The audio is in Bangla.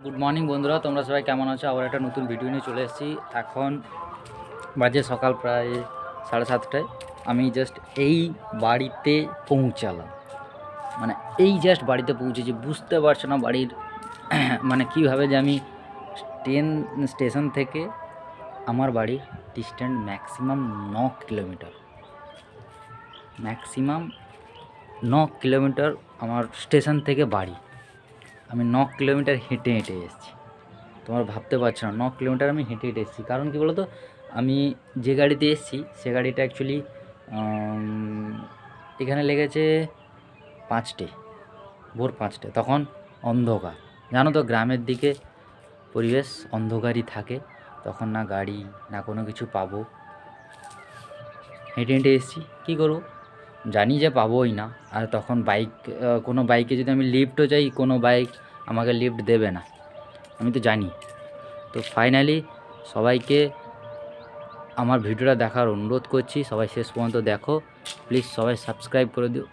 গুড মর্নিং বন্ধুরা, তোমরা সবাই কেমন আছো? আবার একটা নতুন ভিডিও নিয়ে চলে এসেছি। এখন বাজে সকাল প্রায় 7:30টায়। আমি জাস্ট এই বাড়িতে পৌঁছালাম, মানে এই জাস্ট বাড়িতে পৌঁছেছি। বুঝতে পারছো না বাড়ির মানে কীভাবে যে আমি স্টেশন থেকে আমার বাড়ির distance maximum 9 kilometre. Maximum 9 kilometre আমার স্টেশন থেকে বাড়ি। আমি 9 কিলোমিটার হেঁটে হেঁটে এসেছি। তোমার ভাবতে পারছো না, 9 কিলোমিটার আমি হেঁটে হেঁটে এসেছি। কারণ কী বলো তো, আমি যে গাড়িতে এসেছি সে গাড়িটা অ্যাকচুয়ালি এখানে লেগেছে 5টে, ভোর 5টে। তখন অন্ধকার, জানো তো গ্রামের দিকে পরিবেশ অন্ধকারই থাকে, তখন না গাড়ি না কোনো কিছু পাবো। হেঁটে হেঁটে এসেছি, কী করবো, জানি যে পাবোই না। আর তখন কোনো বাইকে যদি আমি লিফটও চাই, কোনো বাইক আমাকে লিফট দেবে না, আমি তো জানি। তো ফাইনালি সবাইকে আমার ভিডিওটা দেখার অনুরোধ করছি, সবাই শেষ পর্যন্ত দেখো প্লিজ। সবাই সাবস্ক্রাইব করে দিও।